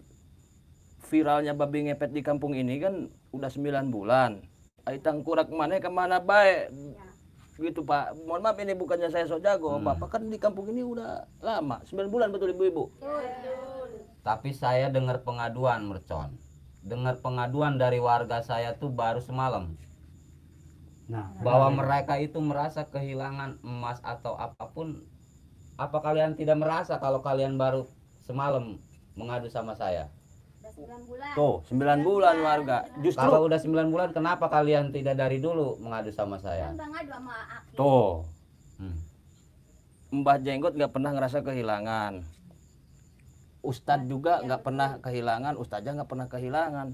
viralnya babi ngepet di kampung ini kan udah 9 bulan. Aitang kurak kemana baik. Gitu Pak. Mohon maaf ini bukannya saya sok jago. Bapak kan di kampung ini udah lama, 9 bulan betul ibu-ibu. Tapi saya dengar pengaduan Mercon. Dengar pengaduan dari warga saya tuh baru semalam. Nah, Bahwa mereka itu merasa kehilangan emas atau apapun. Apa kalian tidak merasa kalau kalian baru semalam mengadu sama saya? Udah 9 bulan. Tuh, 9 bulan warga. Justru Kalau udah 9 bulan kenapa kalian tidak dari dulu mengadu sama saya? Kan udah ngadu sama Aki. tuh Hmm. Mbah Jenggot nggak pernah ngerasa kehilangan. Ustadz juga nggak pernah kehilangan, Ustazah nggak pernah kehilangan.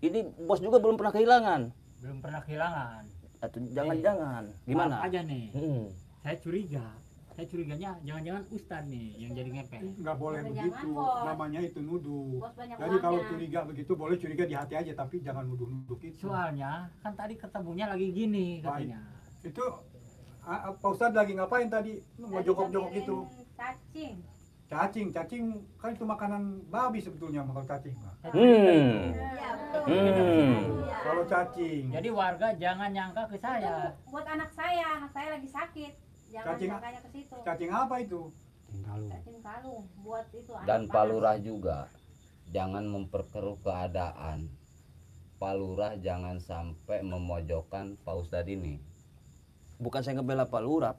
Ini bos juga belum pernah kehilangan. Belum pernah kehilangan. Atau jangan-jangan gimana? Maaf aja nih. Hmm. Saya curiga. Saya curiganya jangan-jangan Ustadz nih yang jadi ngepet. Nggak boleh Jangan, begitu, Bos. namanya itu nuduh. Bos banyak Jadi kalau uangnya. curiga begitu boleh curiga di hati aja, tapi jangan nuduh-nuduh gitu. Soalnya kan tadi ketemunya lagi gini katanya. Itu Pak Ustadz lagi ngapain tadi? Mau jokok-jokok itu. Cacing. Cacing kan itu makanan babi sebetulnya, makan cacing. Hmm. Iya, betul. Hmm. Kalau cacing, Jadi warga jangan nyangka ke saya. Buat anak saya lagi sakit. Jangan Cacing. sangkanya ke situ. cacing apa itu? tinggal lu. Cacing kalung buat itu anak Dan panas. Pak Lurah juga jangan memperkeruh keadaan. Pak Lurah jangan sampai memojokkan Pak Ustadz ini. Bukan saya ngebela Pak Lurah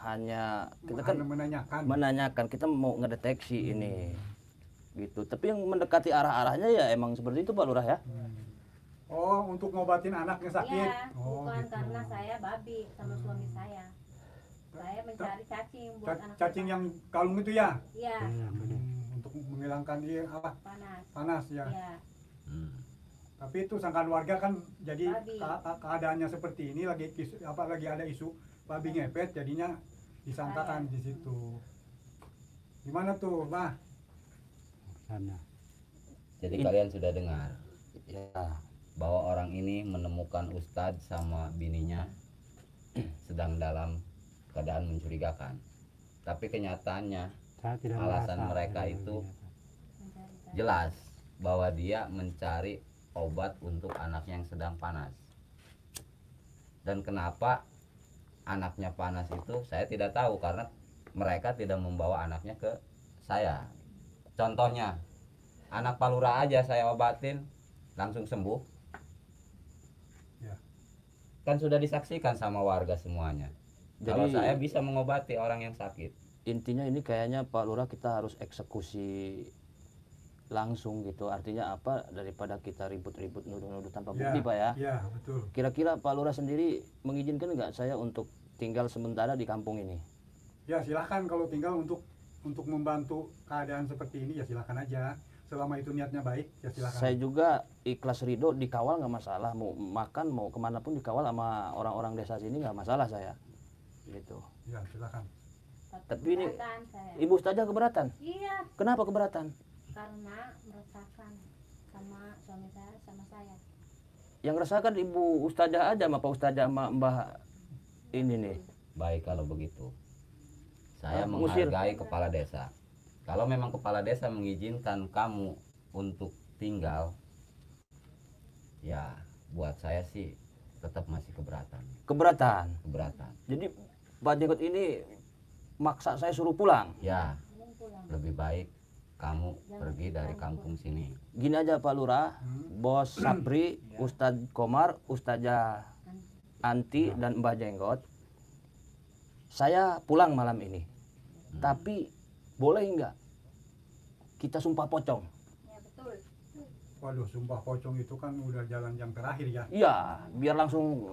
hanya kita kan Hanya menanyakan. menanyakan, kita mau ngedeteksi ini gitu. Tapi yang mendekati arah-arahnya ya emang seperti itu Pak Lurah ya. Oh, untuk ngobatin anaknya sakit. Iya, Oh, bukan gitu. karena saya babi sama suami saya. Saya mencari cacing buat anak Cacing saya. yang kalung itu ya? Iya, Yang gede. Untuk menghilangkan dia apa? panas. Panas ya. Iya. Hmm. Tapi itu sangkaan warga kan jadi Babi. keadaannya seperti ini lagi lagi ada isu babi ngepet, jadinya disangkakan di situ. Gimana tuh, Bah? Sana. Jadi Ini- kalian sudah dengar Ya. bahwa orang ini menemukan Ustadz sama bininya sedang dalam keadaan mencurigakan. Tapi kenyataannya Saya tidak Alasan merasa mereka ada itu kegiatan. jelas bahwa dia mencari obat untuk anaknya yang sedang panas. Dan kenapa anaknya panas itu saya tidak tahu karena mereka tidak membawa anaknya ke saya. Contohnya, anak Pak Lurah aja saya obatin langsung sembuh. Ya. Kan sudah disaksikan sama warga semuanya. Kalau Jadi saya bisa mengobati orang yang sakit. intinya ini kayaknya Pak Lurah kita harus eksekusi langsung gitu. Artinya apa, daripada kita ribut-ribut nuduh-nuduh tanpa bukti Pak ya. Iya, betul. Kira-kira Pak Lurah sendiri mengizinkan nggak saya untuk tinggal sementara di kampung ini? Ya, silahkan kalau tinggal untuk membantu keadaan seperti ini ya silahkan aja. Selama itu niatnya baik ya silahkan. Saya juga ikhlas ridho, dikawal nggak masalah. Mau makan mau kemana pun dikawal sama orang-orang desa sini nggak masalah saya. Gitu. Ya, silahkan. Tapi ini Keberatan saya. Ibu Ustazah keberatan. Iya, Kenapa keberatan? karena meresahkan sama suami saya sama saya. Yang rasakan Ibu Ustazah aja sama Pak Ustazah sama Mbah ini nih. Baik kalau begitu. Saya Ngusir. menghargai kepala desa. Kalau memang kepala desa mengizinkan kamu untuk tinggal, ya buat saya sih tetap masih keberatan. Keberatan. Keberatan. Jadi Pak Jenggot ini maksa saya suruh pulang. Ya, Belum pulang. lebih baik kamu pergi dari kampung sini. Gini aja Pak Lurah, Bos Sapri, Ustadz Komar, Ustazah Anti dan Mbah Jenggot. Saya pulang malam ini. Tapi boleh nggak kita sumpah pocong? Ya betul. Waduh, sumpah pocong itu kan udah jalan yang terakhir ya. Iya, biar langsung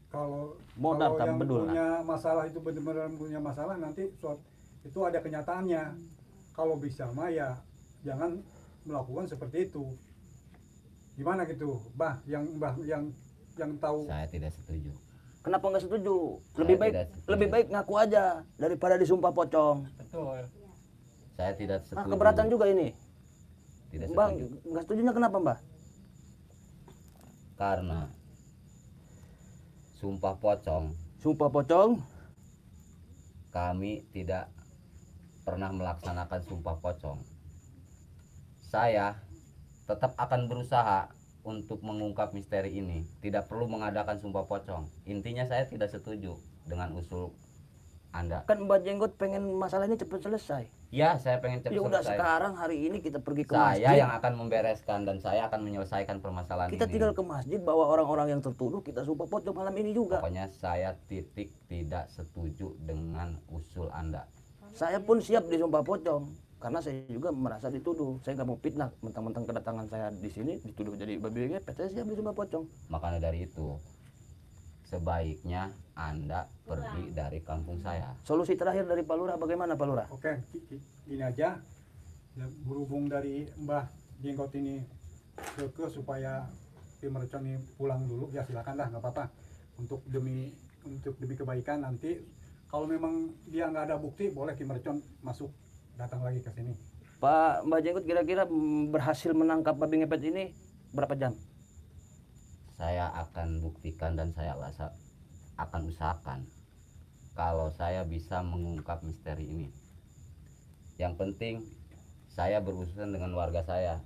Kalau modal yang kan bedul. punya masalah itu benar-benar punya masalah, nanti itu ada kenyataannya. Kalau bisa mah ya jangan melakukan seperti itu. Gimana gitu, Bah yang tahu. Saya tidak setuju. Kenapa nggak setuju? Saya Lebih baik tidak setuju. lebih baik ngaku aja daripada disumpah pocong. Betul. Saya tidak setuju. Ah, keberatan juga ini. Tidak Bang, setuju. nggak setujunya kenapa, Mbah? Karena sumpah pocong Sumpah pocong, kami tidak pernah melaksanakan sumpah pocong. Saya tetap akan berusaha untuk mengungkap misteri ini. Tidak perlu mengadakan sumpah pocong. Intinya saya tidak setuju. dengan usul Anda. Kan Mbak Jenggot pengen masalah ini cepat selesai. Ya, saya pengen cepat Ya udah selesai. sekarang hari ini kita pergi ke Saya masjid. yang akan membereskan dan saya akan menyelesaikan permasalahan Kita ini. tinggal ke masjid bawa orang-orang yang tertuduh kita sumpah pocong malam ini juga. Pokoknya saya titik tidak setuju dengan usul Anda. Saya pun siap disumpah pocong karena saya juga merasa dituduh. Saya nggak mau fitnah mentang-mentang kedatangan saya di sini dituduh jadi babi ngepet. Saya siap disumpah pocong. Makanya dari itu sebaiknya Anda pergi dari kampung saya. Solusi terakhir dari Pak Lurah bagaimana Pak Lurah? Oke, ini aja. Ya, berhubung dari Mbah Jenggot ini ke supaya Ki Mercon ini pulang dulu, ya silakan dah, nggak apa-apa. Untuk demi kebaikan nanti kalau memang dia nggak ada bukti, boleh Ki Mercon masuk datang lagi ke sini. Pak Mbak Jenggot kira-kira berhasil menangkap babi ngepet ini berapa jam? Saya akan buktikan dan saya akan usahakan kalau saya bisa mengungkap misteri ini. Yang penting saya berurusan dengan warga saya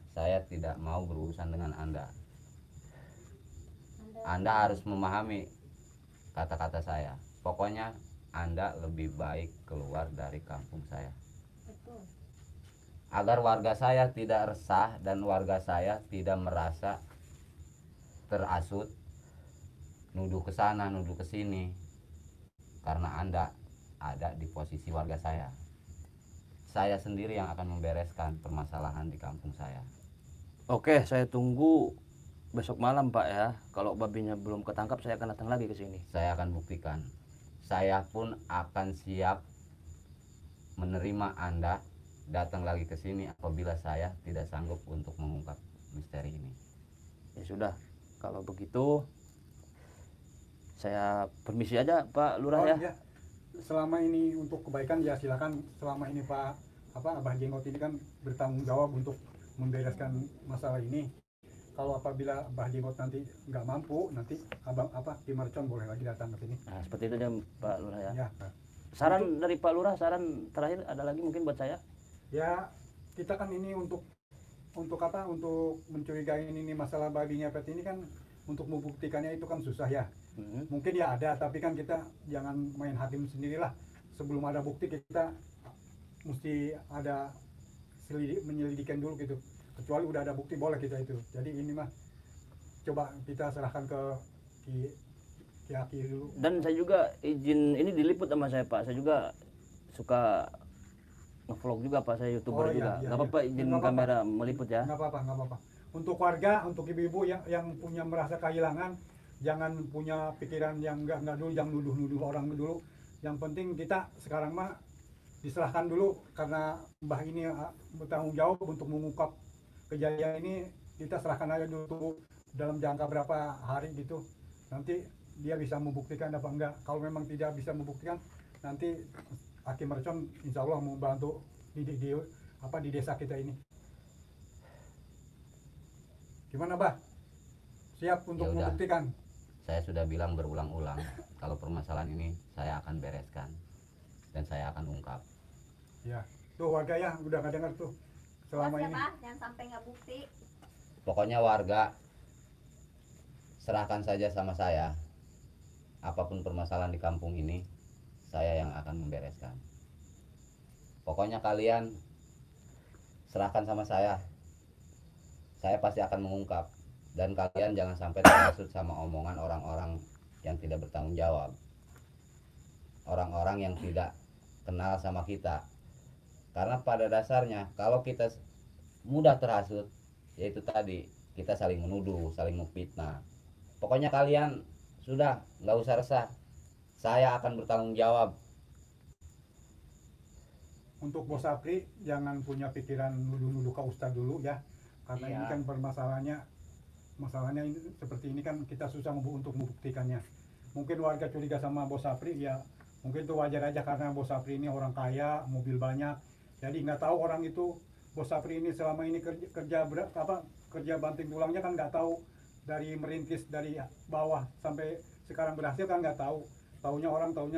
tidak mau berurusan dengan Anda. Anda harus memahami kata-kata saya. Pokoknya Anda lebih baik keluar dari kampung saya. Agar warga saya tidak resah dan warga saya tidak merasa terasut, nuduh ke sana, nuduh ke sini, karena Anda ada di posisi warga saya. Saya sendiri yang akan membereskan permasalahan di kampung saya. Oke, saya tunggu besok malam Pak ya. Kalau babinya belum ketangkap saya akan datang lagi ke sini. Saya akan buktikan. Saya pun akan siap menerima Anda datang lagi ke sini apabila saya tidak sanggup untuk mengungkap misteri ini. Ya sudah, kalau begitu saya permisi aja Pak Lurah ya. Ya. Selama ini untuk kebaikan ya silakan. Selama ini Abah Jenggot ini kan bertanggung jawab untuk membereskan masalah ini. Kalau apabila Abah Jenggot nanti nggak mampu, nanti Ki Mercon boleh lagi datang ke sini. Nah, seperti itu aja Pak Lurah ya. Ya. Saran dari Pak Lurah, saran terakhir ada lagi mungkin buat saya? Ya, kita kan ini untuk mencurigai ini masalah babi ngepet ini kan untuk membuktikannya itu kan susah ya. Mungkin ya ada, tapi kan kita jangan main hakim sendirilah. Sebelum ada bukti kita mesti ada menyelidikan dulu gitu. Kecuali udah ada bukti boleh kita itu. Jadi ini mah coba kita serahkan ke Ki dulu. Dan saya juga izin ini diliput sama saya Pak. Saya juga suka nge-vlog juga Pak, saya YouTuber juga. Nggak apa-apa izin kamera meliput ya. Nggak apa-apa. Untuk warga, untuk ibu-ibu yang punya merasa kehilangan, jangan punya pikiran yang nggak dulu, yang nuduh orang dulu. Yang penting kita sekarang mah diserahkan dulu karena Mbah ini bertanggung jawab untuk mengungkap kejadian ini. Kita serahkan aja dulu dalam jangka berapa hari gitu. Nanti dia bisa membuktikan apa enggak. Kalau memang tidak bisa membuktikan, nanti Ki Mercon insya Allah membantu di desa kita ini. Gimana Bah? Siap untuk Ya udah. membuktikan? Saya sudah bilang berulang-ulang kalau permasalahan ini saya akan bereskan dan saya akan ungkap. Ya, tuh warga ya udah nggak dengar tuh selama ini. Jangan sampai nggak bukti. Pokoknya warga serahkan saja sama saya. Apapun permasalahan di kampung ini, saya yang akan membereskan. Pokoknya kalian serahkan sama saya. Saya pasti akan mengungkap. Dan kalian jangan sampai terhasut sama omongan orang-orang yang tidak bertanggung jawab. Orang-orang yang tidak kenal sama kita. Karena pada dasarnya kalau kita mudah terhasut, yaitu tadi kita saling menuduh, saling memfitnah. Pokoknya kalian sudah nggak usah resah. Saya akan bertanggung jawab. Untuk Bos Sapri jangan punya pikiran nuduh-nuduh ke Ustadz dulu ya. Karena Iya. ini kan masalahnya ini seperti ini kan kita susah untuk membuktikannya. Mungkin warga curiga sama Bos Sapri ya mungkin itu wajar aja karena Bos Sapri ini orang kaya, mobil banyak. Jadi nggak tahu orang itu Bos Sapri ini selama ini kerja banting tulangnya kan nggak tahu dari merintis dari bawah sampai sekarang berhasil kan nggak tahu. Taunya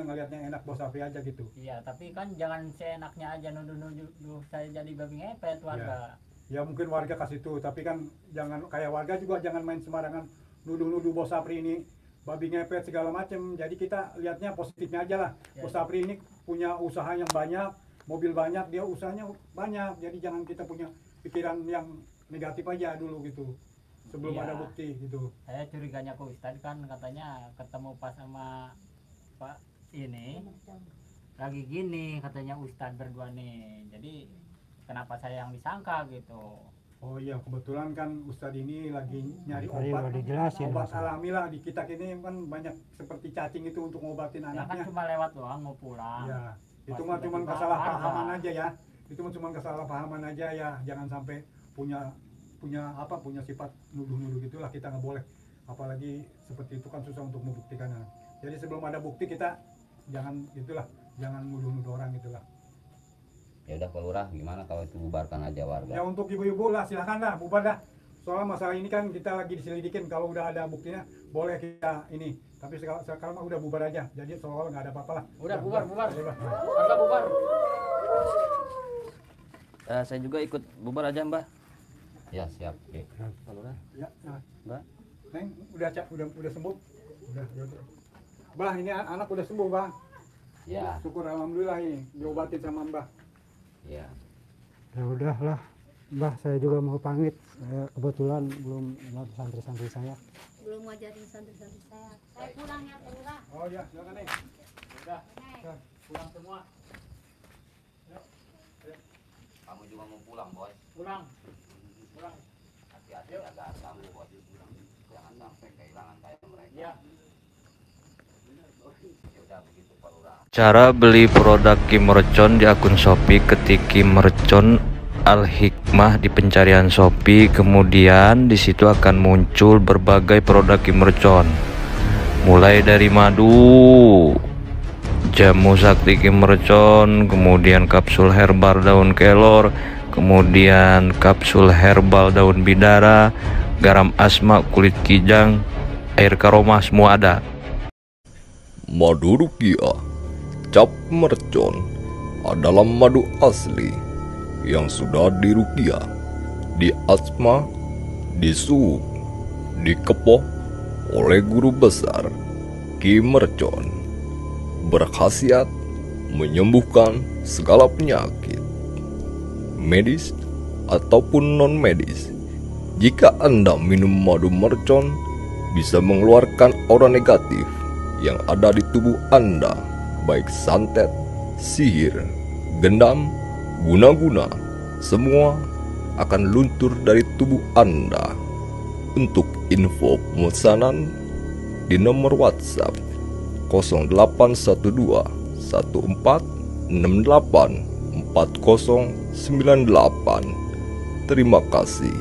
ngelihatnya enak Bos Sapri aja gitu. Iya, tapi kan jangan seenaknya aja nuduh saya jadi babi ngepet warga. Ya mungkin warga kasih itu, tapi kan jangan kayak warga juga jangan main sembarangan nuduh-nuduh Bos Sapri ini babi ngepet segala macam. Jadi kita lihatnya positifnya aja lah. Bos Sapri ini punya usaha yang banyak, mobil banyak, dia usahanya banyak. Jadi jangan kita punya pikiran yang negatif aja dulu gitu, sebelum Iya. ada bukti gitu. Saya curiganya ke Ustadz kan katanya ketemu pas sama Pak ini lagi gini katanya Ustadz berdua nih. Jadi kenapa saya yang disangka gitu. Oh iya, kebetulan kan Ustadz ini lagi nyari Tadi obat, udah dijelasin, obat Mas. alami lah. Di kita ini kan banyak seperti cacing itu untuk ngobatin Ya kan anaknya. cuma lewat doang mau pulang. Ya, itu Pas mah cuma tiba-tiba kesalahpahaman ada. aja ya. Itu mah cuma kesalahpahaman aja ya. Jangan sampai punya sifat nuduh-nuduh gitulah, kita nggak boleh. Apalagi seperti itu kan susah untuk membuktikan. Jadi sebelum ada bukti kita jangan nuduh-nuduh orang gitulah. Ya udah Pak Lurah, gimana kalau itu bubarkan aja warga? Ya untuk ibu-ibu lah silakan dah bubar dah. Soalnya masalah ini kan kita lagi diselidikin, kalau udah ada buktinya boleh kita ini. Tapi sekarang mah udah bubar aja. Jadi soal nggak ada apa-apa lah. Udah bubar. Udah. Warga bubar. Saya juga ikut bubar aja Mbah. Ya siap. Oke. Pak Lurah. Ya, nah. Mbak. Neng, udah sembuh. Udah. Bah, ini anak udah sembuh, Bang. Ya. Syukur alhamdulillah ini diobatin sama Mbah. Ya. Ya udahlah, Mbah, saya juga mau pamit. Saya kebetulan belum lihat santri-santri saya. Belum ngajarin santri-santri saya. Saya pulang ya, Pak Lurah. Oh ya, silakan Neng. Udah. Pulang semua. Kamu juga mau pulang, Bos? Pulang. Hati-hati jaga kamu, Bos. Jangan sampai kehilangan kayak mereka. Iya. Ya udah begitu Pak Lurah. Cara beli produk Kimercon di akun Shopee, ketik Kimercon Al Hikmah di pencarian Shopee, kemudian di situ akan muncul berbagai produk Kimercon, mulai dari madu, jamu sakti Kimercon, kemudian kapsul herbal daun kelor, kemudian kapsul herbal daun bidara, garam asma, kulit kijang, air karoma, semua ada. Madu Rukia Cap Mercon adalah madu asli yang sudah dirukia, diasma, disuuk, dikepoh oleh guru besar Ki Mercon. Berkhasiat menyembuhkan segala penyakit, medis ataupun non-medis. Jika Anda minum madu mercon, bisa mengeluarkan aura negatif yang ada di tubuh Anda, baik santet, sihir, gendam, guna-guna, semua akan luntur dari tubuh Anda. Untuk info pemesanan di nomor WhatsApp 0812 1468 4098. Terima kasih.